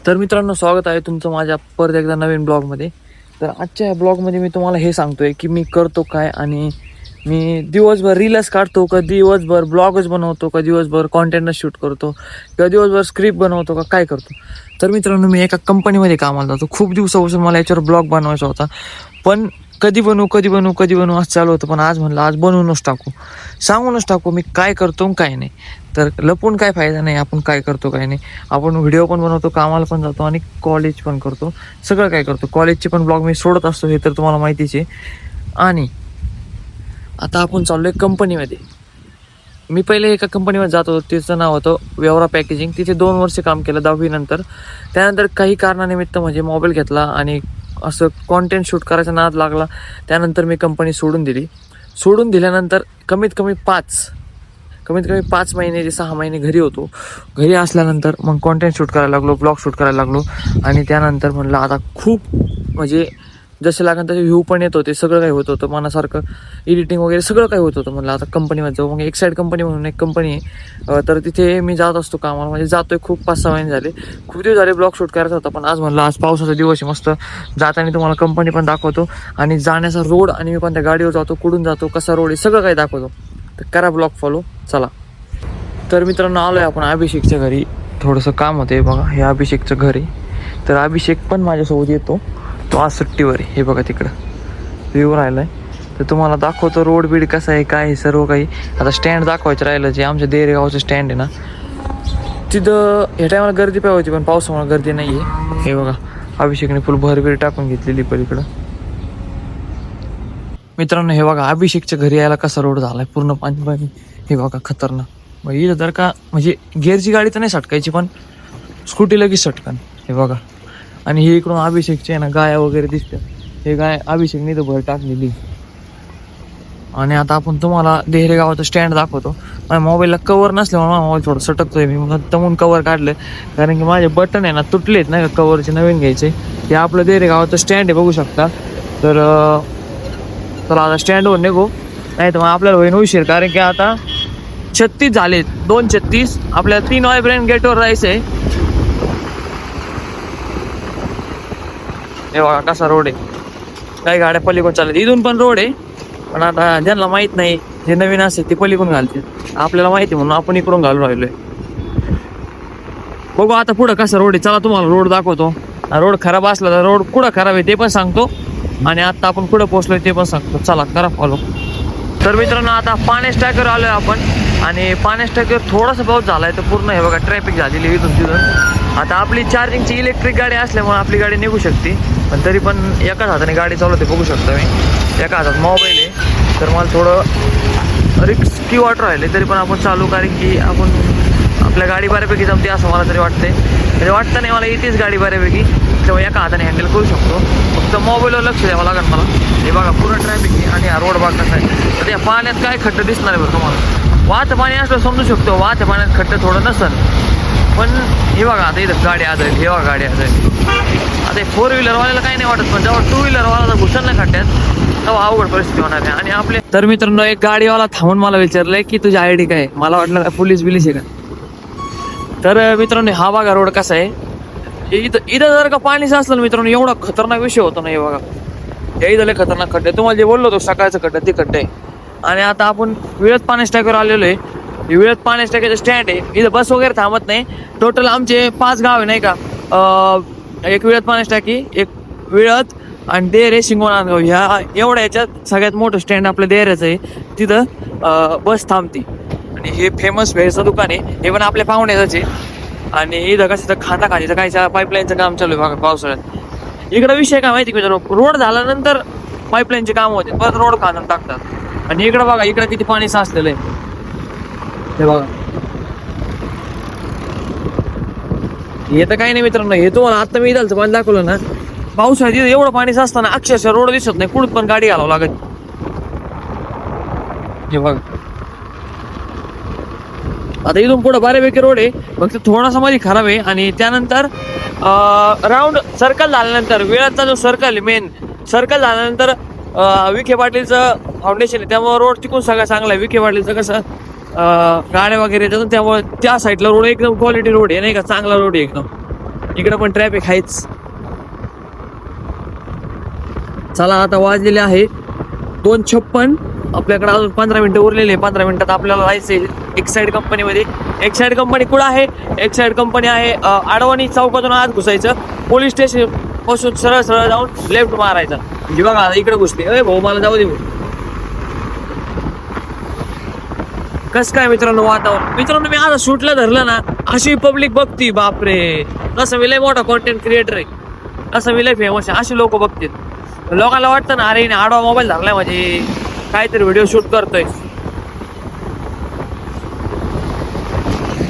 तर मित्रांनो, स्वागत आहे तुमचं माझ्या परत एकदा नवीन ब्लॉगमध्ये. तर आजच्या या ब्लॉगमध्ये मी तुम्हाला हे सांगतोय की मी करतो काय, आणि मी दिवसभर रील्स काढतो का, दिवसभर ब्लॉगच बनवतो का, दिवसभर कॉन्टेंटच शूट करतो किंवा दिवसभर स्क्रिप्ट बनवतो का, काय करतो. तर मित्रांनो, मी एका कंपनीमध्ये कामाला जातो. खूप दिवसापासून मला याच्यावर ब्लॉग बनवायचा होता, पण कधी बनवू असं चालू होतं. पण आज म्हणलं आज बनवूनच टाकू, सांगूनच टाकू मी काय करतो काय नाही. तर लपून काय फायदा नाही, आपण काय करतो काय नाही. आपण व्हिडिओ पण बनवतो, कामाला पण जातो आणि कॉलेज पण करतो, सगळं काय करतो. कॉलेजचे पण ब्लॉग मी सोडत असतो, हे तर तुम्हाला माहितीच आहे. आणि आता आपण चाललो आहे कंपनीमध्ये. मी पहिले एका कंपनीमध्ये जात होतो, तिचं नाव होतं व्यवरा पॅकेजिंग. तिथे 2 वर्ष काम केलं 10वी नंतर. त्यानंतर काही कारणानिमित्त म्हणजे मोबाईल घेतला आणि असं कॉन्टेंट शूट करायचा नाद लागला. त्यानंतर मी कंपनी सोडून दिली. सोडून दिल्यानंतर कमीत कमी 5 महिने ते 6 महिने घरी होतो. घरी असल्यानंतर मग कॉन्टेंट शूट करायला लागलो, ब्लॉग शूट करायला लागलो. आणि त्यानंतर म्हणलं आता खूप म्हणजे जसे लागेल तसे व्ह्यू पण येत होते, सगळं काही होत होतं मनासारखं, एडिटिंग वगैरे सगळं काही होत होतं. म्हणलं आता कंपनीमध्ये जाऊ. मग एक्साईड कंपनी म्हणून एक कंपनी आहे, तर तिथे मी जात असतो कामाला. म्हणजे जातोय, खूप 5-6 महिने झाले, खूप दिवस झाले ब्लॉग शूट करायचा होता. पण आज म्हणलं आज पावसाचा दिवस आहे, मस्त जाताना तुम्हाला कंपनी पण दाखवतो आणि जाण्याचा रोड, आणि मी कोणत्या गाडीवर जातो, कुठून जातो, कसा रोड आहे, सगळं काही दाखवतो. तर करा ब्लॉग फॉलो, चला. तर मित्रांनो, आलो आहे आपण अभिषेकच्या घरी. थोडंसं काम होतं, हे बघा, हे अभिषेकचं घर आहे. तर अभिषेक पण माझ्यासोबत येतो, तो आज सुट्टीवर आहे. हे बघा तिकडं व्ह्यू राहिला आहे. तर तुम्हाला दाखवतो रोड बीड कसा आहे, काय आहे, सर्व काही. आता स्टँड दाखवायचं राहिलं, जे आमच्या देरेगावचं स्टँड आहे ना, तिथं ह्या टायमाला गर्दी पाहिजे होती, पण पावसामुळे गर्दी नाही आहे. हे बघा, अभिषेकने फुल भरभीर टाकून घेतलेली पलीकडं. मित्रांनो, हे बघा अभिषेकच्या घरी यायला कसा रोड झाला आहे, पूर्ण पाणी. हे बघा खतरनाक. मग इथं जर का म्हणजे गिअरची गाडी तर नाही सटकायची, पण स्कूटी लगेच सटकन. हे बघा. आणि हे इकडून अभिषेकचे आहे ना गाया वगैरे दिसतात. हे गाय अभिषेकने तर भर टाकलेली. आणि आता आपण तुम्हाला देहरे गावाचं स्टँड दाखवतो. माझ्या मोबाईलला कवर नसल्यामुळे माझा मोबाईल थोडं सटकतोय. मी मग तमून कवर काढलं, कारण की माझे बटन आहे ना तुटलेत नाही का, कवरचे नवीन घ्यायचे. हे आपलं देहरे गावाचं स्टँड आहे, बघू शकता. तर चला आता स्टँडवर निघू, नाही तर मग आपल्याला होईन उशीर, कारण की आता 36 झाले, 2:36. आपल्याला 3 वाजेपर्यंत गेटवर जायचं आहे. हे बघा कसा रोड आहे, काही गाड्या पलीकडून चालत. इथून पण रोड आहे, पण आता ज्यांना माहीत नाही, जे नवीन असते ते पलीकडून घालते. आपल्याला माहिती म्हणून आपण इकडून घालून राहिलोय. बघू आता पुढं कसा रोड आहे, चला तुम्हाला रोड दाखवतो. रोड खराब असला तर रोड कुठं खराब आहे ते पण सांगतो, आणि आता आपण कुठं पोहोचलोय ते पण सांगतो. चला करा फॉलो. तर मित्रांनो, आता पाण्यास टाकीवर आलोय आपण, आणि पाण्यास टाकीवर थोडासा पाऊस झालाय, तर पूर्ण हे बघा ट्रॅफिक झालेली इथून तिथून. आता आपली चार्जिंगची इलेक्ट्रिक गाडी असल्यामुळे आपली गाडी निघू शकते, पण तरी पण एकाच हाताने गाडी चालवते, बघू शकता मी. एका हातात मोबाईल आहे, तर मला थोडं रिस्की वाटत राहिले, तरी पण आपण चालू, कारण की आपण आपल्या गाडी बऱ्यापैकी जमते असं मला तरी वाटतंय. म्हणजे वाटतं नाही मला, येतेच गाडी बऱ्यापैकी, तेव्हा एका हाताने हँडल करू शकतो. फक्त मोबाईलवर लक्ष द्यावं लागेल मला. हे बघा पूर्ण ट्रॅफिक आहे, आणि हा रोड बघा कसा आहे. तर या पाण्यात काय खड्डं दिसणार आहे बरं तुम्हाला. वाहतं पाणी असलं समजू शकतो, वाहत्या पाण्यात खड्डं थोडं नसेल, पण हे बघा आता इथं गाडी आदळली. हे बघा गाडी आदळली. आता 4 व्हीलरवाल्याला काही नाही वाटत, पण जेव्हा 2 व्हीलरवाला घुसल नाही खड्ड्यात, तेव्हा अवघड परिस्थिती होणार आहे. आणि आपले तर मित्रांनो, एक गाडीवाला थांबून मला विचारलंय की तुझी आयडी काय. मला वाटलं पोलीस बिलीस आहे का. तर मित्रांनो, हा बघा रोड कसा आहे. इथं जर का पाणीच असलं ना मित्रांनो, एवढा खतरनाक विषय होतो ना. हे बघा, हे इथं खतरनाक खड्डे, तुम्हाला जे बोललो होतो सकाळचं खड्डे, ते खड्डे आहे. आणि आता आपण विळत पाण्यास टाकीवर आलेलो आहे. विळत पाण्यास टाकीचं स्टँड आहे, इथं बस वगैरे थांबत नाही. टोटल आमचे 5 गाव आहे नाही का. एक विळत पाण्यास टाकी, एक विळत, आणि देरे, शिंगोनांदगाव, ह्या एवढ्या याच्यात सगळ्यात मोठं स्टँड आपल्या देऱ्याचं आहे. तिथं बस थांबते. आणि हे फेमस भेळचं दुकान आहे, हे पण आपल्या पाहुण्याचंच आहे. आणि इथं कसं तर खाता खालीचं काहीच्या पाईपलाईनचं काम चालू आहे बघा पावसाळ्यात. इकडं विषय काय माहिती का, रोड झाल्यानंतर पाईपलाईनचे काम होते, परत रोड खाणून टाकतात. आणि इकडं बघा, इकडं किती पाणी साचलेलं आहे. हे बघा, हे तर काही नाही मित्रांनो, हे तुम्हाला आता मी इथलचं पाणी दाखवलं ना, पावसाळ्यात एवढं पाणी साचताना अक्षरशः रोड दिसत नाही, कुठं पण गाडी घालावं लागत. हे बघा, आता इथून पुढं बऱ्यापैकी रोड आहे, फक्त थोडासा मध्ये खराब आहे. आणि त्यानंतर राऊंड सर्कल झाल्यानंतर, वेळाचा जो सर्कल आहे, मेन सर्कल झाल्यानंतर विखे पाटीलचं फाउंडेशन आहे, त्यामुळे रोड तिकून सगळं चांगला आहे. विखे पाटीलचं कसं गाड्या वगैरे येतात, त्यामुळे त्या साईडला रोड एकदम क्वालिटी रोड आहे नाही का, चांगला रोड आहे एकदम. इकडं पण ट्रॅफिक आहेच. चला आता वाजलेले आहे 2:56. आपल्याकडे अजून 15 मिनिटं उरलेले. 15 मिनिटात आपल्याला जायचंय एक्साईड कंपनीमध्ये. एक्साईड कंपनी कुठं आहे? एक्साईड कंपनी आहे आडवणी चौकातून आत घुसायचं, पोलीस स्टेशन पासून सरळ सरळ जाऊन लेफ्ट मारायचा. म्हणजे बघा इकडे घुसते. अरे भाऊ मला जाऊ दे. कसं काय मित्रांनो वातावरण? मित्रांनो मी आज शूटला धरलं ना, अशी पब्लिक बघती, बापरे. तसं मी लय मोठा कॉन्टेंट क्रिएटर आहे, असं मी लय फेमस आहे, अशी लोक बघतील. लोकांना वाटतं ना अरे आडवा मोबाईल धरलाय म्हणजे काहीतरी व्हिडिओ शूट करतोय.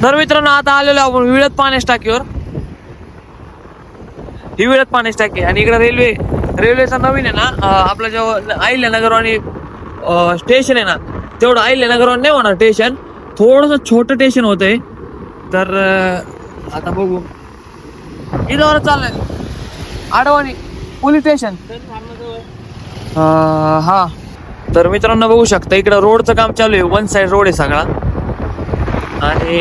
तर मित्रांनो आता आलेलो आपण विळत पाण्याच्या टाकीवर. ही विळत पाण्याची टाकी आणि इकडे रेल्वेचा नवीन आहे ना आपला जेव्हा अहिल्यानगर आणि स्टेशन आहे ना, तेवढं अहिल्यानगर नाही होणार स्टेशन, थोडंसं छोटं स्टेशन होतंय. तर आता बघू इथं चाललंय आडवाणी पोलीस स्टेशन. हा तर मित्रांनो बघू शकता इकडं रोडचं काम चालू आहे. वन साइड रोड आहे सगळा. आणि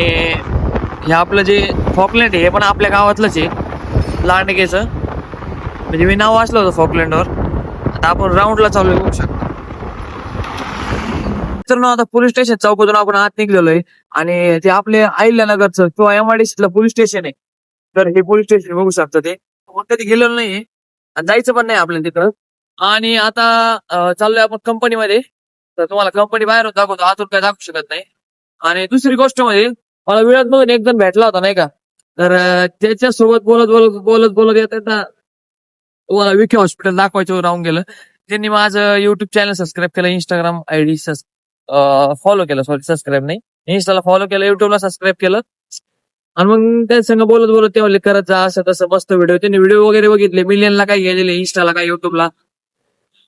हे आपलं जे फॉकलँड आहे हे पण आपल्या गावातलंच आहे, लांडगेचं. म्हणजे मी नाव वाचलं होतं फॉकलँडवर. आता आपण राऊंडला चालू आहे बघू शकता. मित्रांनो आता पोलीस स्टेशन चौकातून आपण आत निघलेलो आहे आणि ते आपले अहिल्यानगरचं किंवा MIDC पोलीस स्टेशन आहे. तर हे पोलीस स्टेशन बघू शकता. ते कधी गेलेलो नाहीये, जायचं पण नाही आपल्याला तिकडं. आणि आता चाललोय आपण कंपनीमध्ये. तर तुम्हाला कंपनी बाहेर दाखवतो, आतून काय दाखवू शकत नाही. आणि दुसरी गोष्ट म्हणजे मला वेळात बघून एक जण भेटला होता नाही का, तर त्याच्यासोबत बोलत येत ना तुम्हाला विखे हॉस्पिटल दाखवायचं राहून गेलं. त्यांनी माझं युट्यूब चॅनल सबस्क्राईब केलं, इंस्टाग्राम ID फॉलो केलं, सॉरी सबस्क्राईब नाही, इंस्टाला फॉलो केलं, युट्यूबला सबस्क्राईब केलं. आणि मग त्या संग बोलत तेव्हा करत जा असं तसं मस्त व्हिडिओ. त्यांनी व्हिडिओ वगैरे बघितले, मिलियनला काय गेलेले, इंस्टाला काय युट्यूबला.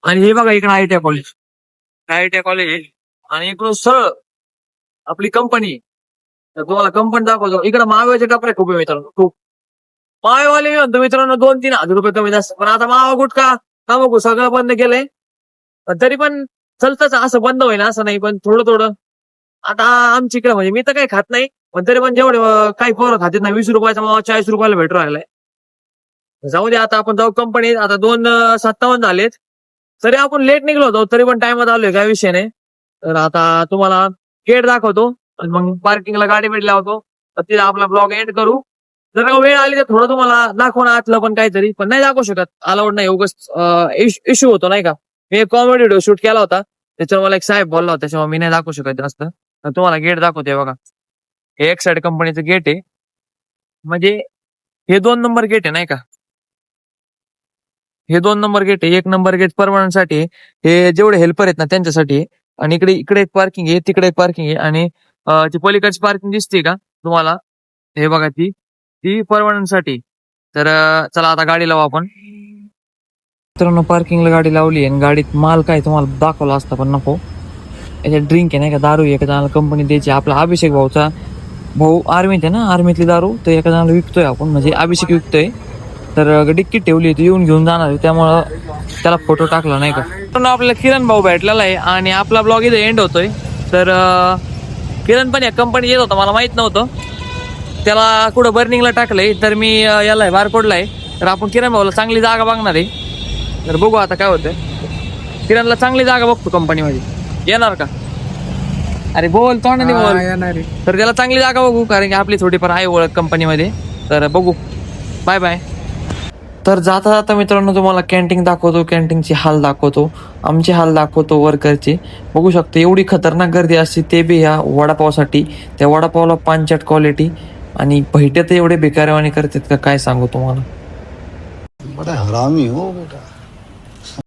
आणि हे बघा इकडे ITI कॉलेज आहे आणि इकडून सरळ आपली कंपनी. तुम्हाला कंपनी दाखवतो. इकडे माव्याचे टपरे खूप आहे मित्रांनो, खूप. मावेवाले म्हणतो मित्रांनो 2-3 हजार रुपये कमी जास्त, पण आता मावा गुटखा तंबाखू सगळं बंद केलंय. तरी पण चलतच, असं बंद होईल असं नाही, पण थोडं आता आमच्या इकडे म्हणजे मी तर काही खात नाही, पण तरी पण जेवढे काही पोरं खातात ना 20 रुपयाचा मावा 40 रुपयाला भेटू राहिलाय. जाऊ दे आता आपण जाऊ कंपनीत. आता 2:57 झालेत, तरी आपण लेट निघलो होतो, तरी पण टाइमात आलोय, काय विषय नाही. तर आता तुम्हाला गेट दाखवतो आणि मग पार्किंगला गाडी भेट लावतो. तर तिथे आपला ब्लॉग एंड करू. जर का वेळ आली तर थोडं तुम्हाला दाखवणं आतलं पण काहीतरी, पण नाही दाखवू शकत, अलाउड नाही, उगाच इश्यू होतो नाही का. मी एक कॉमेडी व्हिडिओ शूट केला होता, त्याच्यावर मला एक साहेब बोलला होता, त्याच्यामुळे मी नाही दाखवू शकत जास्त. तर तुम्हाला गेट दाखवते बघा. हे एक साइड कंपनीचं गेट आहे, म्हणजे हे 2 नंबर गेट आहे नाही का. हे 2 नंबर गेट आहे. 1 नंबर गेट परमनंटसाठी आहे, हे जेवढे हेल्पर आहेत ना त्यांच्यासाठी आहे. आणि इकडे एक पार्किंग आहे, तिकडे एक पार्किंग आहे. आणि ती पलीकडची पार्किंग दिसते का तुम्हाला, हे बघा ती परमनंट साठी. तर चला आता गाडी लावू आपण. मित्रांनो पार्किंगला गाडी लावली आणि गाडीत माल काय तुम्हाला दाखवला असता पण नको. याच्यात ड्रिंक आहे नाही का, दारू एका जणाला कंपनी द्यायची. आपला अभिषेक भाऊचा भाऊ आर्मीत आहे ना, आर्मीतली दारू तर एका जणाला विकतोय आपण, म्हणजे अभिषेक विकतोय. तर डिक्कीत ठेवली होती, येऊन घेऊन जाणार आहे, त्यामुळं त्याला फोटो टाकला नाही का. पण आपल्याला किरण भाऊ भेटलेला आहे आणि आपला ब्लॉग इथे एंड होतोय. तर किरण पण या कंपनी येत होता, मला माहित नव्हतं. त्याला कुठं बर्निंगला टाकलंय, तर मी याला आहे बारकोडला आहे. तर आपण किरण भाऊला चांगली जागा बघणार आहे. तर बघू आता काय होतंय. किरणला चांगली जागा बघतो कंपनीमध्ये, येणार का? अरे बोल तोंडाने बोल. येणार आहे. तर त्याला चांगली जागा बघू, कारण की आपली थोडीफार आहे ओळख कंपनीमध्ये. तर बघू, बाय बाय. तर जाता जाता मित्रांनो तुम्हाला कॅन्टीन दाखवतो, कॅन्टीनची हाल दाखवतो, आमचे हाल दाखवतो वर्करचे. बघू शकतो एवढी खतरनाक गर्दी असते, ते बी ह्या वडापावसाठी. त्या वडापावला पांचट क्वालिटी आणि भैटे तर एवढे बेकारवाणी करतात का काय सांगू तुम्हाला. बड़ा हरामी हो बेटा.